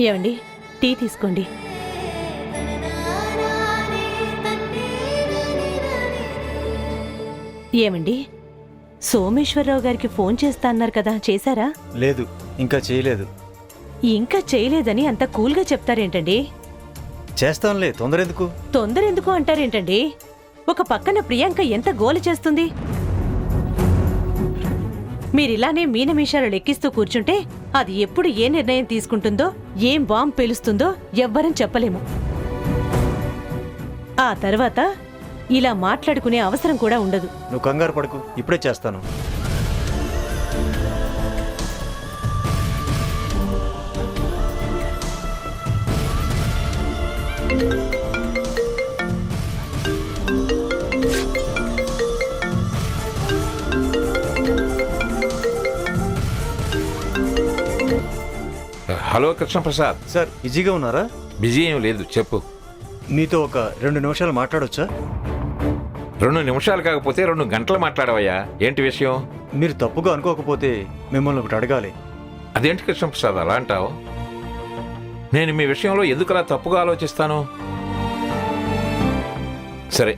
ఏమండి, టీ తీసుకోండి. ఏమండి, సోమేశ్వరరావు గారికి ఫోన్ చేస్తా అన్నారు కదా, చేశారా? లేదు, ఇంకా చేయలేదు. ఇంకా చేయలేదని అంత కూల్గా చెప్తారేంటండి? చేస్తానులే, తొందరెందుకు? తొందరెందుకు అంటారేంటండి? ఒక పక్కన ప్రియాంక ఎంత గోల చేస్తుంది. మీరిలానే మీనమీషాలు లెక్కిస్తూ కూర్చుంటే అది ఎప్పుడు ఏ నిర్ణయం తీసుకుంటుందో, ఏం బాంబు పేలుస్తుందో ఎవ్వరం చెప్పలేము. ఆ తర్వాత ఇలా మాట్లాడుకునే అవసరం కూడా ఉండదు. నువ్వు కంగారు పడకు, ఇప్పుడే చేస్తాను. హలో కృష్ణప్రసాద్ సార్, బిజీగా ఉన్నారా? బిజీ ఏం లేదు, చెప్పు. మీతో ఒక 2 నిమిషాలు మాట్లాడొచ్చా? 2 నిమిషాలు కాకపోతే 2 గంటలు మాట్లాడవయ్యా. ఏంటి విషయం? మీరు తప్పుగా అనుకోకపోతే మిమ్మల్ని ఒకటి అడగాలి. అదేంటి కృష్ణప్రసాద్ అలా అంటావు? నేను మీ విషయంలో ఎందుకు అలా తప్పుగా ఆలోచిస్తాను? సరే,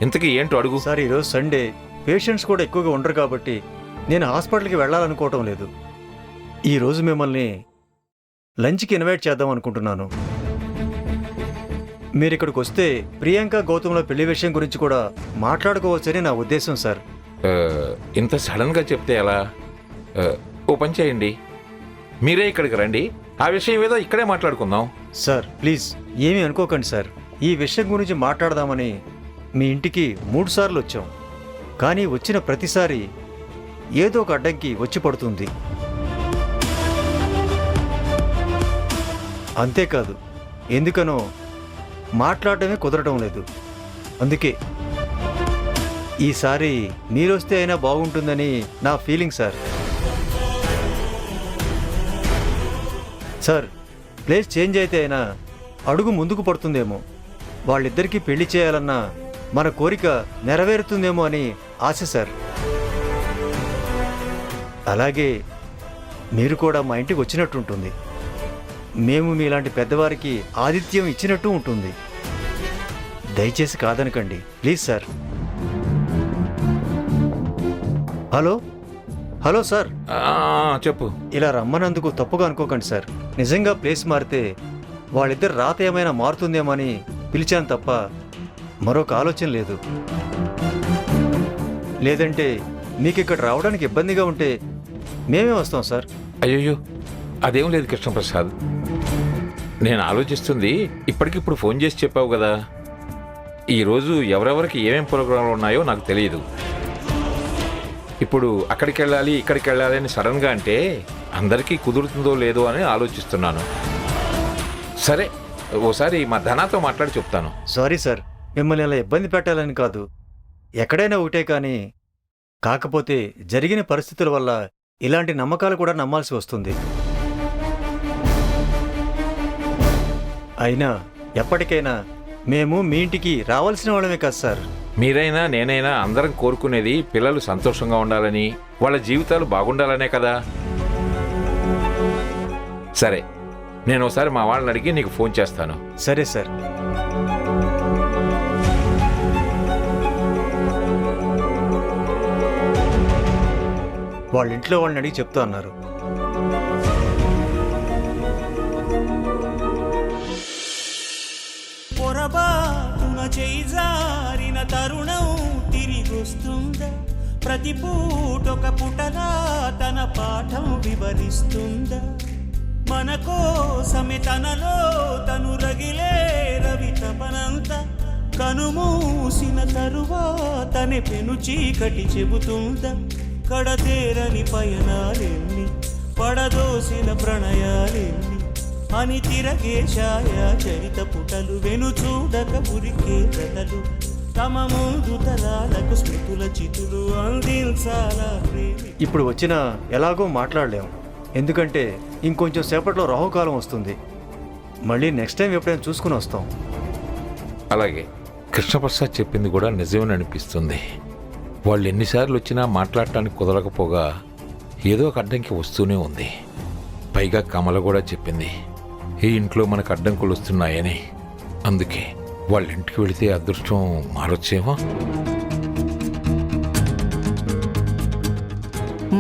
ఇంతకీ ఏంటో అడుగు. సార్, ఈరోజు సండే, పేషెంట్స్ కూడా ఎక్కువగా ఉండరు కాబట్టి నేను హాస్పిటల్కి వెళ్ళాలనుకోవటం లేదు. ఈరోజు మిమ్మల్ని లంచ్కి ఇన్వైట్ చేద్దాం అనుకుంటున్నాను. మీరు ఇక్కడికి వస్తే ప్రియాంక గౌతమ్ల పెళ్లి విషయం గురించి కూడా మాట్లాడుకోవచ్చని నా ఉద్దేశం సార్. ఇంత సడన్గా చెప్తే ఎలా? ఓ పని చేయండి, మీరే ఇక్కడికి రండి, ఆ విషయం ఏదో ఇక్కడే మాట్లాడుకుందాం. సార్ ప్లీజ్ ఏమీ అనుకోకండి సార్. ఈ విషయం గురించి మాట్లాడదామని మీ ఇంటికి 3 సార్లు వచ్చాం. కానీ వచ్చిన ప్రతిసారి ఏదో ఒక అడ్డంకి వచ్చి పడుతుంది. అంతేకాదు, ఎందుకనో మాట్లాడటమే కుదరటం లేదు. అందుకే ఈసారి మీరొస్తే అయినా బాగుంటుందని నా feeling sir. Sir, place change అయితే అయినా అడుగు ముందుకు పడుతుందేమో, వాళ్ళిద్దరికీ పెళ్లి చేయాలన్న మన కోరిక నెరవేరుతుందేమో అని ఆశ సార్. అలాగే మీరు కూడా మా ఇంటికి వచ్చినట్టుంటుంది. మేము మీలాంటి పెద్దవారికి ఆతిథ్యం ఇచ్చినట్టు ఉంటుంది. దయచేసి కాదనకండి please sir. Hello hello sir, చెప్పు. ఇలా రమ్మనందుకు తప్పుగా అనుకోకండి సార్. నిజంగా ప్లేస్ మారితే వాళ్ళిద్దరు రాత ఏమైనా మారుతుందేమో అని పిలిచాను తప్ప మరొక ఆలోచన లేదు. లేదంటే మీకు ఇక్కడ రావడానికి ఇబ్బందిగా ఉంటే మేమే వస్తాం సార్. అయ్యో, అదేం లేదు కృష్ణప్రసాద్. నేను ఆలోచిస్తుంది, ఇప్పటికిప్పుడు ఫోన్ చేసి చెప్పావు కదా, ఈరోజు ఎవరెవరికి ఏమేం ప్రోగ్రాంలు ఉన్నాయో నాకు తెలియదు. ఇప్పుడు అక్కడికి వెళ్ళాలి ఇక్కడికి వెళ్ళాలి అని సడన్గా అంటే అందరికీ కుదురుతుందో లేదో అని ఆలోచిస్తున్నాను. సరే, ఓసారి మా ధనాతో మాట్లాడి చెప్తాను. సారీ సార్, మిమ్మల్ని అలా ఇబ్బంది పెట్టాలని కాదు. ఎక్కడైనా ఒకటే కానీ, కాకపోతే జరిగిన పరిస్థితుల వల్ల ఇలాంటి నమ్మకాలు కూడా నమ్మాల్సి వస్తుంది. అయినా ఎప్పటికైనా మేము మీ ఇంటికి రావాల్సిన వాళ్ళమే కదా సార్. మీరైనా నేనైనా అందరం కోరుకునేది పిల్లలు సంతోషంగా ఉండాలని, వాళ్ళ జీవితాలు బాగుండాలనే కదా. సరే, నేను ఒకసారి మా వాళ్ళని అడిగి నీకు ఫోన్ చేస్తాను. సరే సార్. వాళ్ళ ఇంట్లో వాళ్ళని అడిగి చెప్తా అన్నారు. పొరబాటున చేజారిన తరుణం తిరిగొస్తుందా? ప్రతి పూటొక పుటలా తన పాఠం వివరిస్తుందా? మన కోసమే తనలో తను రగిలే రవి తపనంత కనుమూసిన తరువాతనే పెను చీకటి చెబుతుందా? కడతేరని పయనాలెన్ని, పడదోసిన ప్రణయాలెన్ని అని తిరగే ఛాయా చరిత పుటలు, వెను చూడక ఉరికే కథలు, తమ ముందు తరాలకు స్మృతుల చితులు అందించాలా ప్రేమి. ఇప్పుడు వచ్చినా ఎలాగో మాట్లాడలేం, ఎందుకంటే ఇంకొంచెం సేపట్లో రాహుకాలం వస్తుంది. మళ్ళీ నెక్స్ట్ టైం ఎప్పుడైనా చూసుకుని వస్తాం. అలాగే కృష్ణప్రసాద్ చెప్పింది కూడా నిజమని అనిపిస్తుంది. వాళ్ళు ఎన్నిసార్లు వచ్చినా మాట్లాడటానికి కుదరకపోగా ఏదో ఒక అడ్డంకి వస్తూనే ఉంది. పైగా కమల కూడా చెప్పింది ఈ ఇంట్లో మనకు అడ్డంకులు వస్తున్నాయని. అందుకే వాళ్ళ ఇంటికి వెళితే అదృష్టం మారొచ్చేమో.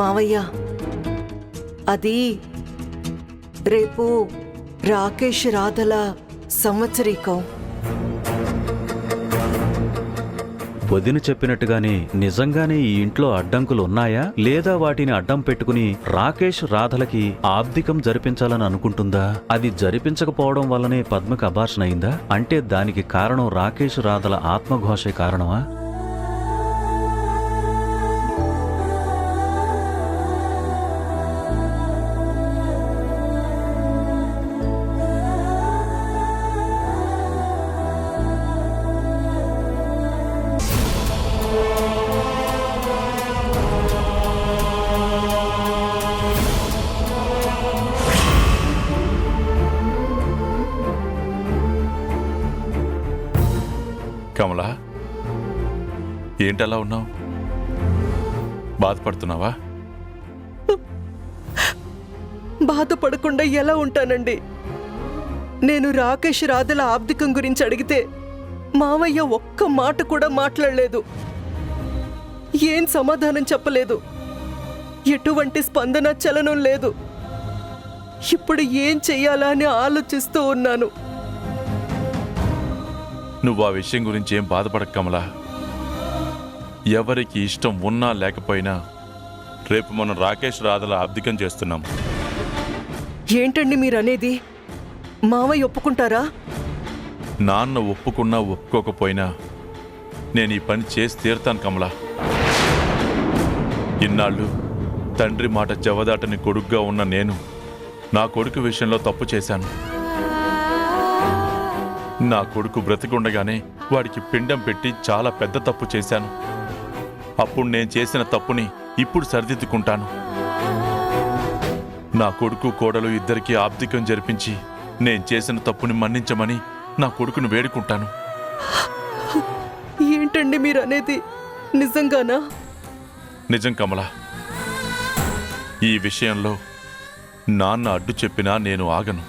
మావయ్య, అది రేపు రాకేష్ రాధల సంవత్సరీకం. వదిన చెప్పినట్టుగానే నిజంగానే ఈ ఇంట్లో అడ్డంకులు ఉన్నాయా, లేదా వాటిని అడ్డం పెట్టుకుని రాకేష్ రాధలకి ఆబ్దికం జరిపించాలని అనుకుంటుందా? అది జరిపించకపోవడం వల్లనే పద్మకు అబార్షన్ అయిందా? అంటే దానికి కారణం రాకేష్ రాధల ఆత్మఘోషే కారణమా? కమలా, ఏంటలా ఉన్నావు? బాధపడుతున్నావా? బాధపడకుండా ఎలా ఉంటానండి? నేను రాకేష్ రాధల ఆబ్దికం గురించి అడిగితే మావయ్య ఒక్క మాట కూడా మాట్లాడలేదు. ఏం సమాధానం చెప్పలేదు. ఎటువంటి స్పందన చలనం లేదు. ఇప్పుడు ఏం చెయ్యాలా అని ఆలోచిస్తూ ఉన్నాను. నువ్వు ఆ విషయం గురించి ఏం బాధపడక కమలా. ఎవరికి ఇష్టం ఉన్నా లేకపోయినా రేపు మనం రాకేష్ రాధల ఆబ్దికం చేస్తున్నాం. ఏంటండి మీరనేది? మావయ్య ఒప్పుకుంటారా? నాన్న ఒప్పుకున్నా ఒప్పుకోకపోయినా నేను ఈ పని చేసి తీరుతాను కమలా. ఇన్నాళ్ళు తండ్రి మాట జవదాటని కొడుకుగా ఉన్న నేను నా కొడుకు విషయంలో తప్పు చేశాను. నా కొడుకు బ్రతికుండగానే వాడికి పిండం పెట్టి చాలా పెద్ద తప్పు చేశాను. అప్పుడు నేను చేసిన తప్పుని ఇప్పుడు సరిదిద్దుకుంటాను. నా కొడుకు కోడలు ఇద్దరికీ ఆబ్దికం జరిపించి నేను చేసిన తప్పుని మన్నించమని నా కొడుకును వేడుకుంటాను. ఏంటండి మీరనేది? నిజంగానా? నిజం కమలా. ఈ విషయంలో నాన్న అడ్డు చెప్పినా నేను ఆగను.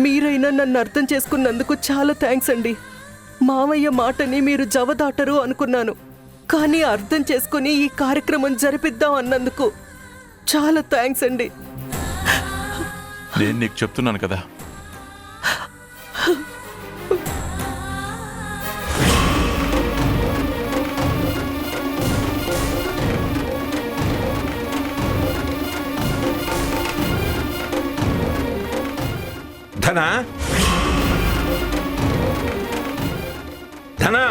మీరైనా నన్ను అర్థం చేసుకున్నందుకు చాలా థ్యాంక్స్ అండి. మావయ్య మాటని మీరు జవదాటరు అనుకున్నాను, కానీ అర్థం చేసుకుని ఈ కార్యక్రమం జరిపిద్దాం అన్నందుకు చాలా థ్యాంక్స్ అండి. నేను నీకు చెప్తున్నాను కదా. ధనా, ధనా,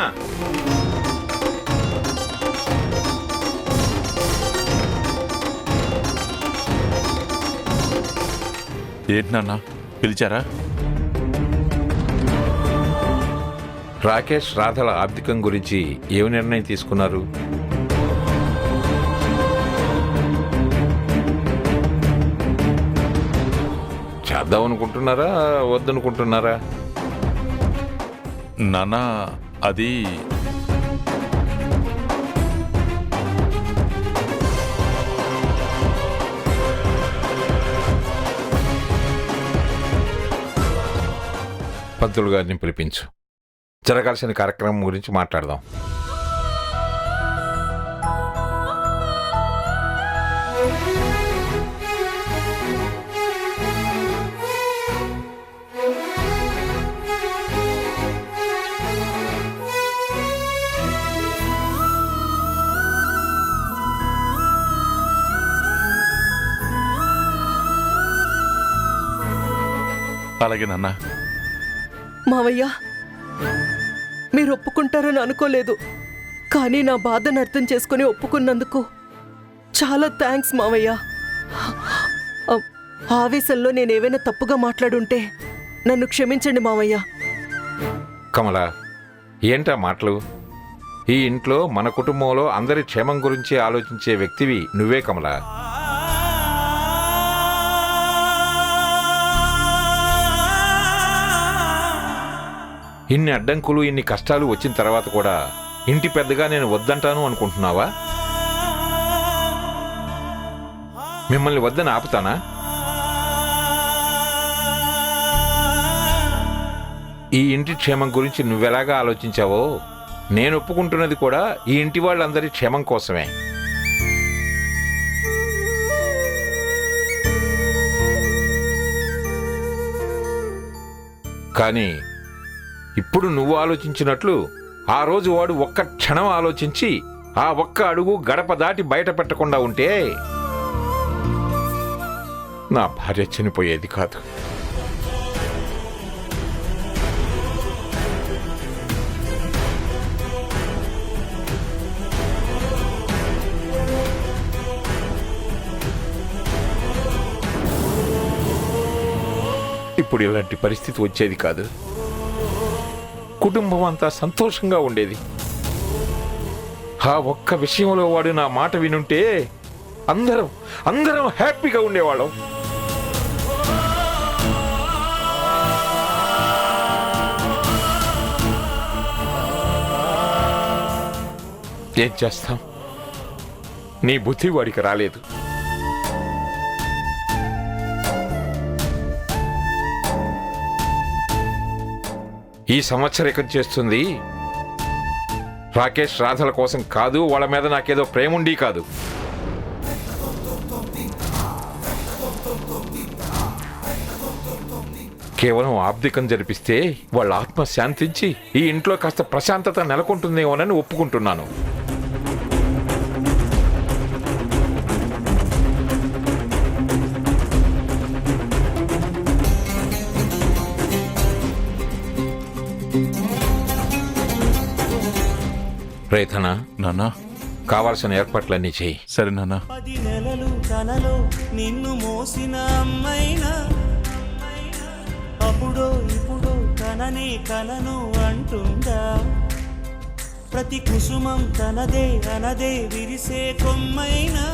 ఏంటి నాన్న పిలిచారా? రాకేష్ రాధల ఆబ్దికం గురించి ఏమి నిర్ణయం తీసుకున్నారు? చేద్దాం అనుకుంటున్నారా, వద్దనుకుంటున్నారా? నాన్న, అది పంతులు గారిని పిలిపించు. జరగాల్సిన కార్యక్రమం గురించి మాట్లాడదాం. అలాగే నాన్న. మావయ్య, మీరు ఒప్పుకుంటారని అనుకోలేదు, కానీ నా బాధను అర్థం చేసుకుని ఒప్పుకున్నందుకు చాలా థ్యాంక్స్ మావయ్య. ఆవేశంలో నేనేమైనా తప్పుగా మాట్లాడుంటే నన్ను క్షమించండి మావయ్య. కమలా, ఏంటా మాటలు? ఈ ఇంట్లో మన కుటుంబంలో అందరి క్షేమం గురించి ఆలోచించే వ్యక్తివి నువ్వే కమలా. ఇన్ని అడ్డంకులు ఇన్ని కష్టాలు వచ్చిన తర్వాత కూడా ఇంటి పెద్దగా నేను వద్దంటాను అనుకుంటున్నావా? మిమ్మల్ని వద్దని ఆపుతానా? ఈ ఇంటి క్షేమం గురించి నువ్వెలాగా ఆలోచించావో నేను ఒప్పుకుంటున్నది కూడా ఈ ఇంటి వాళ్ళందరి క్షేమం కోసమే. కానీ ఇప్పుడు నువ్వు ఆలోచించినట్లు ఆ రోజు వాడు ఒక్క క్షణం ఆలోచించి ఆ ఒక్క అడుగు గడప దాటి బయట పెట్టకుండా ఉంటే నా భార్య చనిపోయేది కాదు. ఇప్పుడు ఇలాంటి పరిస్థితి వచ్చేది కాదు. కుటుంబం అంతా సంతోషంగా ఉండేది. ఆ ఒక్క విషయంలో వాడు నా మాట వినుంటే అందరం హ్యాపీగా ఉండేవాళ్ళం. ఏం చేస్తాం, నీ బుద్ధి వాడికి రాలేదు. ఈ సంవత్సరికం చేస్తుంది రాకేష్ రాధల కోసం కాదు, వాళ్ళ మీద నాకేదో ప్రేముండి కాదు. కేవలం ఆబ్దికం జరిపిస్తే వాళ్ళ ఆత్మ శాంతించి ఈ ఇంట్లో కాస్త ప్రశాంతత నెలకొంటుందేమోనని ఒప్పుకుంటున్నాను. రైతనా, నాన్నా, కావాల్సిన ఏర్పాట్లన్నీ చేయి. సరే నాన్నా. 10 నెలలు తనలో నిన్ను మోసిన అమ్మైనా అప్పుడో ఇప్పుడో తననే కలను అంటుందా? ప్రతి కుసుమం తనదే అనదే విరిసే కొమ్మైనా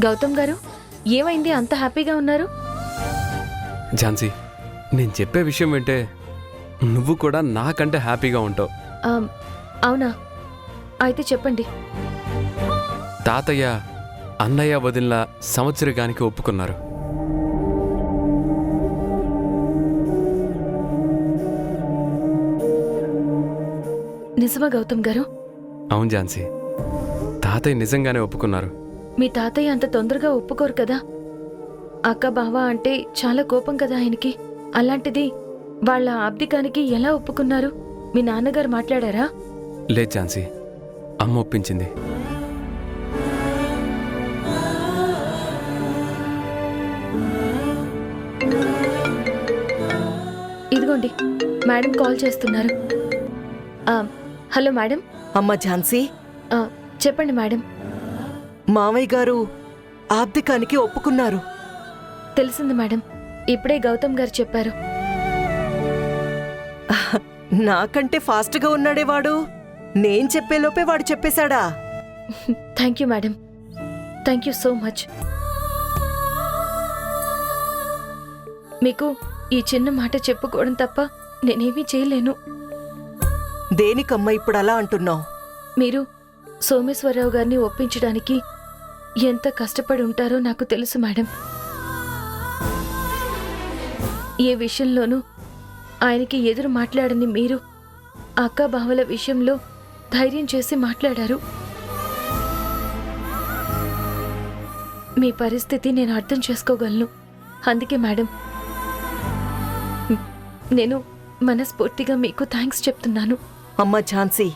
గౌతమ్ గారు, ఏమైంది అంత హ్యాపీగా ఉన్నారు? ఝాన్సీ, నేను చెప్పే విషయం వింటే నువ్వు కూడా నాకంటే హ్యాపీగా ఉంటావు. అవునా? అయితే చెప్పండి. తాతయ్య అన్నయ్య వదిలిన సంవత్సరికానికి ఒప్పుకున్నారు. నిజమా గౌతమ్ గారు? అవును ఝాన్సీ, తాతయ్య నిజంగానే ఒప్పుకున్నారు. మీ తాతయ్య అంత తొందరగా ఒప్పుకోరు కదా. అక్క బావ అంటే చాలా కోపం కదా ఆయనకి. అలాంటిది వాళ్ళ ఆబ్దికానికి ఎలా ఒప్పుకున్నారు? మీ నాన్నగారు మాట్లాడారా? లేదు ఝాన్సీ, అమ్మ ఒప్పించింది. ఇదిగోండి, మేడం కాల్ చేస్తున్నారు. Hello madam. అమ్మ ఝాన్సీ, చెప్పండి మేడం. మావయ్య గారు ఆబ్దికానికి ఒప్పుకున్నారు. తెలిసింది మేడం, ఇప్పుడే గౌతమ్ గారు చెప్పారు. నాకంటే ఫాస్ట్గా ఉన్నాడే వాడు. నేను చెప్పేలోపే వాడు చెప్పేశాడా? Thank you madam, thank you so much. మీకు ఈ చిన్న మాట చెప్పుకోవడం తప్ప నేనేమీ చేయలేను. దేనికమ్మా ఇప్పుడు అలా అంటున్నావు? మీరు సోమేశ్వరరావు గారిని ఒప్పించడానికి ఎంత కష్టపడి ఉంటారో నాకు తెలుసు మేడం. ఏ విషయంలోనూ ఆయనకి ఎదురు మాట్లాడని మీరు అక్క బావల విషయంలో ధైర్యం చేసి మాట్లాడారు. మీ పరిస్థితి నేను అర్థం చేసుకోగలను. అందుకే మేడం, నేను మనస్ఫూర్తిగా మీకు థ్యాంక్స్ చెప్తున్నాను. అమ్మ ఝాన్సీ,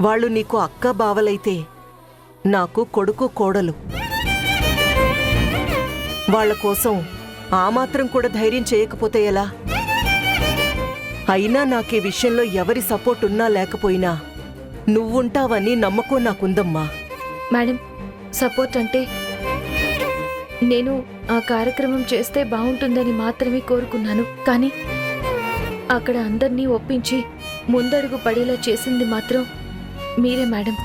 వాళ్ళు నీకు అక్క బావలైతే నాకు కొడుకు కోడలు. వాళ్ళ కోసం ఆ మాత్రం కూడా ధైర్యం చేయకపోతే ఎలా? అయినా నాకీ విషయంలో ఎవరి సపోర్ట్ ఉన్నా లేకపోయినా నువ్వుంటావని నమ్మకం నాకుందమ్మా. మేడం, సపోర్ట్ అంటే నేను ఆ కార్యక్రమం చేస్తే బాగుంటుందని మాత్రమే కోరుకున్నాను. కానీ అక్కడ అందర్నీ ఒప్పించి ముందడుగు పడేలా చేసింది మాత్రం మీరే మేడం.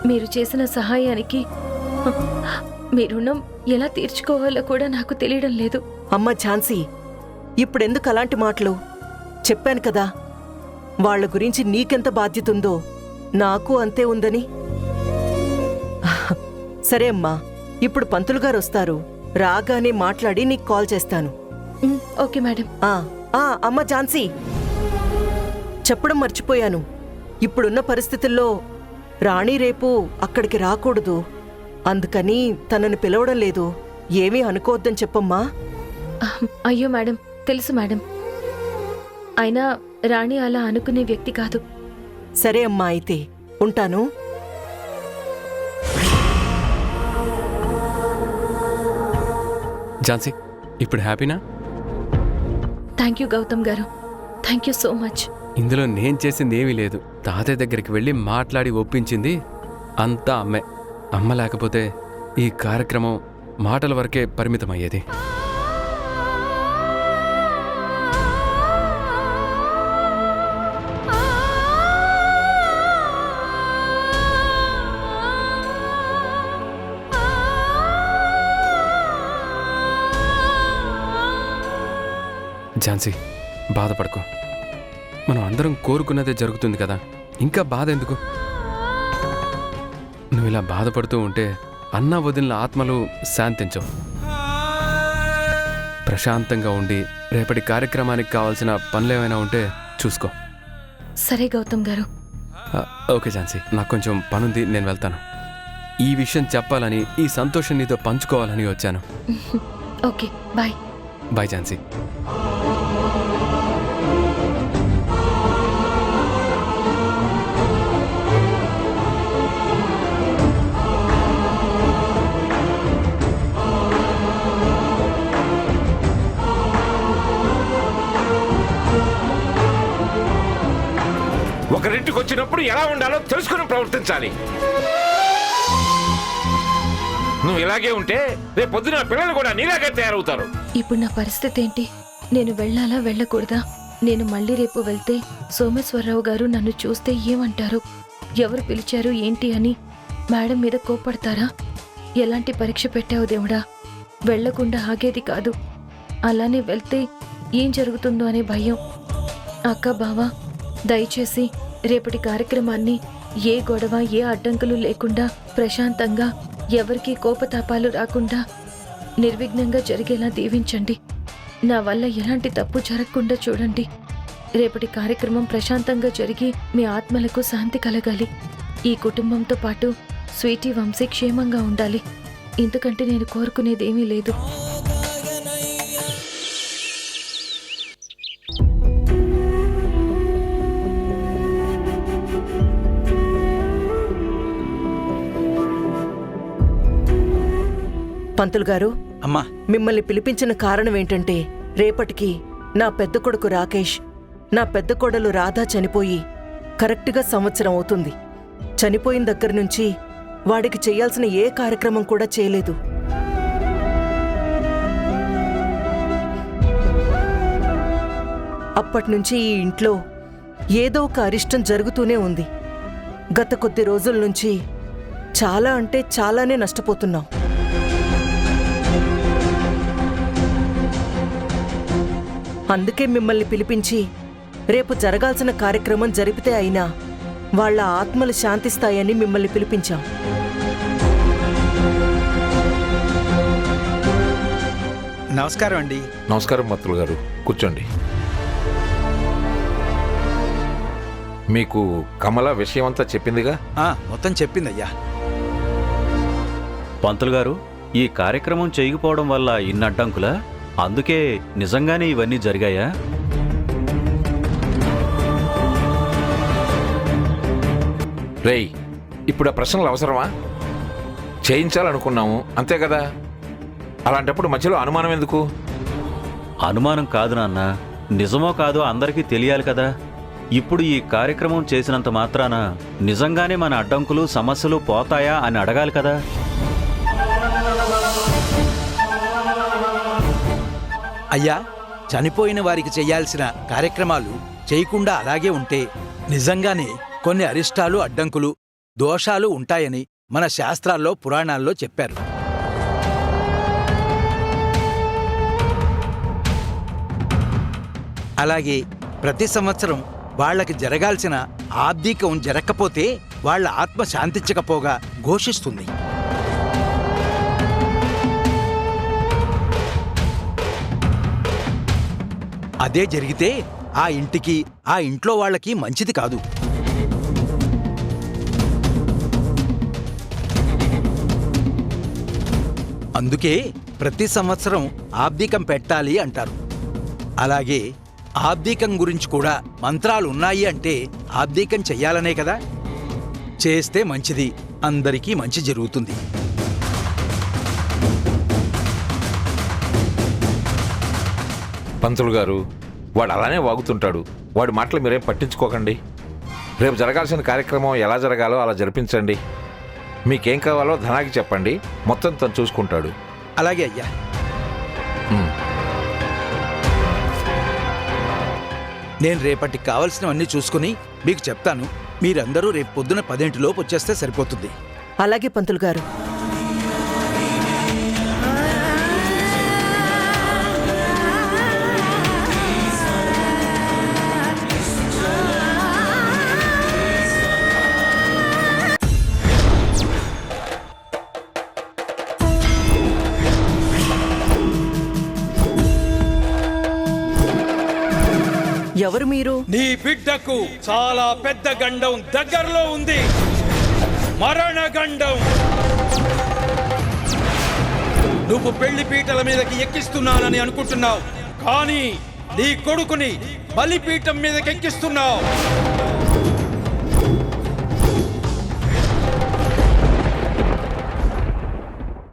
మీరు చేసిన సహాయానికి మీ రుణం ఎలా తీర్చుకోవాలో కూడా నాకు తెలియడం లేదు. అమ్మ ఝాన్సీ, ఇప్పుడెందుకు అలాంటి మాటలు? చెప్పాను కదా, వాళ్ళ గురించి నీకెంత బాధ్యత ఉందో నాకు అంతే ఉందని. సరే అమ్మా, ఇప్పుడు పంతులు గారు వస్తారు. రాగానే మాట్లాడి నీకు కాల్ చేస్తాను. Okay madam. అమ్మ ఝాన్సీ, చెప్పడం మర్చిపోయాను. ఇప్పుడున్న పరిస్థితుల్లో రాణి రేపు అక్కడికి రాకూడదు. అందుకని తనని పిలవడం లేదు. ఏమీ అనుకోవద్దని చెప్పమ్మా. అయ్యో మేడం, తెలుసు మేడం. అయినా రాణి అలా అనుకునే వ్యక్తి కాదు. సరే అమ్మా, అయితే ఉంటాను. ఝాన్సీ, ఇప్పుడు హ్యాపీనా? థ్యాంక్ యూ గౌతమ్ గారు, థ్యాంక్ యూ సో మచ్. ఇందులో నేను చేసింది ఏమీ లేదు. తాతయ్య దగ్గరికి వెళ్ళి మాట్లాడి ఒప్పించింది అంతా అమ్మే. అమ్మ లేకపోతే ఈ కార్యక్రమం మాటల వరకే పరిమితమయ్యేది. ఝాన్సీ, బాధపడకు. మనం అందరం కోరుకున్నదే జరుగుతుంది కదా, ఇంకా బాధ ఎందుకు? నువ్వు ఇలా బాధపడుతూ ఉంటే అన్నా వదిలిన ఆత్మలు శాంతించవు. ప్రశాంతంగా ఉండి రేపటి కార్యక్రమానికి కావాల్సిన పనులు ఏమైనా ఉంటే చూసుకో. సరే గౌతమ్ గారు. ఓకే ఝాన్సీ, నాకు కొంచెం పనుంది, నేను వెళ్తాను. ఈ విషయం చెప్పాలని, ఈ సంతోషం నీతో పంచుకోవాలని వచ్చాను. Okay, bye. బాయ్ ఝాన్సీ. ఒకరింటికి వచ్చినప్పుడు ఎలా ఉండాలో తెలుసుకుని ప్రవర్తించాలి. నువ్వు ఇలాగే ఉంటే రేపు పొద్దున పిల్లలు కూడా నీలాగే తయారవుతారు. ఇప్పుడు నా పరిస్థితి ఏంటి? నేను వెళ్ళాలా వెళ్ళకూడదా? నేను మళ్ళీ రేపు వెళ్తే సోమేశ్వరరావు గారు నన్ను చూస్తే ఏమంటారు? ఎవరు పిలిచారు ఏంటి అని మేడం మీద కోపడతారా? ఎలాంటి పరీక్ష పెట్టావు దేవుడా? వెళ్లకుండా ఆగేది కాదు. అలానే వెళ్తే ఏం జరుగుతుందో అనే భయం. అక్క, బావా, దయచేసి రేపటి కార్యక్రమాన్ని ఏ గొడవ, ఏ అడ్డంకులు లేకుండా ప్రశాంతంగా, ఎవరికీ కోపతాపాలు రాకుండా నిర్విఘ్నంగా జరిగేలా దీవించండి. నా వల్ల ఎలాంటి తప్పు జరగకుండా చూడండి. రేపటి కార్యక్రమం ప్రశాంతంగా జరిగి మీ ఆత్మలకు శాంతి కలగాలి. ఈ కుటుంబంతో పాటు స్వీటీ వంశీ క్షేమంగా ఉండాలి. ఇంతకంటే నేను కోరుకునేదేమీ లేదు. పంతులు గారు, అమ్మా, మిమ్మల్ని పిలిపించిన కారణం ఏంటంటే, రేపటికి నా పెద్ద కొడుకు రాకేష్, నా పెద్ద కోడలు రాధా చనిపోయి కరెక్ట్గా సంవత్సరం అవుతుంది. చనిపోయిన దగ్గర నుంచి వాడికి చేయాల్సిన ఏ కార్యక్రమం కూడా చేయలేదు. అప్పట్నుంచి ఈ ఇంట్లో ఏదో ఒక అరిష్టం జరుగుతూనే ఉంది. గత కొద్ది రోజుల నుంచి చాలా అంటే చాలానే నష్టపోతున్నాం. అందుకే మిమ్మల్ని పిలిపించి రేపు జరగాల్సిన కార్యక్రమం జరిపితే అయినా వాళ్ళ ఆత్మలు శాంతిస్తాయని మిమ్మల్ని పిలిపించాం. నమస్కారం అండి. నమస్కారం మంత్రులు గారు, కూర్చోండి. మీకు కమల విషయం అంతా చెప్పిందిగా? మొత్తం చెప్పిందయ్యా. పంతులు గారు, ఈ కార్యక్రమం చేయకపోవడం వల్ల ఇన్ని అడ్డంకులా? అందుకే నిజంగానే ఇవన్నీ జరిగాయా? రేయ్, ఇప్పుడు ఆ ప్రశ్నలు అవసరమా? చేయించాలనుకున్నాము అంతే కదా. అలాంటప్పుడు మధ్యలో అనుమానం ఎందుకు? అనుమానం కాదు నాన్న, నిజమో కాదో అందరికీ తెలియాలి కదా. ఇప్పుడు ఈ కార్యక్రమం చేసినంత మాత్రాన నిజంగానే మన అడ్డంకులు సమస్యలు పోతాయా అని అడగాలి కదా. అయ్యా, చనిపోయిన వారికి చేయాల్సిన కార్యక్రమాలు చేయకుండా అలాగే ఉంటే నిజంగానే కొన్ని అరిష్టాలు, అడ్డంకులు, దోషాలు ఉంటాయని మన శాస్త్రాల్లో, పురాణాల్లో చెప్పారు. అలాగే ప్రతి సంవత్సరం వాళ్ళకి జరగాల్సిన ఆబ్దీకం జరగకపోతే వాళ్ళ ఆత్మ శాంతించకపోగా ఘోషిస్తుంది. అదే జరిగితే ఆ ఇంటికి, ఆ ఇంట్లో వాళ్ళకి మంచిది కాదు. అందుకే ప్రతి సంవత్సరం ఆబ్దీకం పెట్టాలి అంటారు. అలాగే ఆబ్దీకం గురించి కూడా మంత్రాలు ఉన్నాయి అంటే ఆబ్దీకం చెయ్యాలనే కదా. చేస్తే మంచిది, అందరికీ మంచి జరుగుతుంది. పంతులు గారు, వాడు అలానే వాగుతుంటాడు. వాడి మాటలు మీరేం పట్టించుకోకండి. రేపు జరగాల్సిన కార్యక్రమం ఎలా జరగాలో అలా జరిపించండి. మీకేం కావాలో ధనాకి చెప్పండి, మొత్తం తను చూసుకుంటాడు. అలాగే అయ్యా. నేను రేపటికి కావలసినవన్నీ చూసుకుని మీకు చెప్తాను. మీరందరూ రేపు పొద్దున 10 లోపు వచ్చేస్తే సరిపోతుంది. అలాగే పంతులు గారు. ఎవరు మీరు? నీ బిడ్డకు చాలా పెద్ద గండం దగ్గరలో ఉంది, మరణ గండం. నువ్వు పెళ్లి పీటల మీదకి ఎక్కిస్తున్నానని అనుకుంటున్నావు, కానీ నీ కొడుకుని బలిపీఠం మీదకి ఎక్కిస్తున్నావు.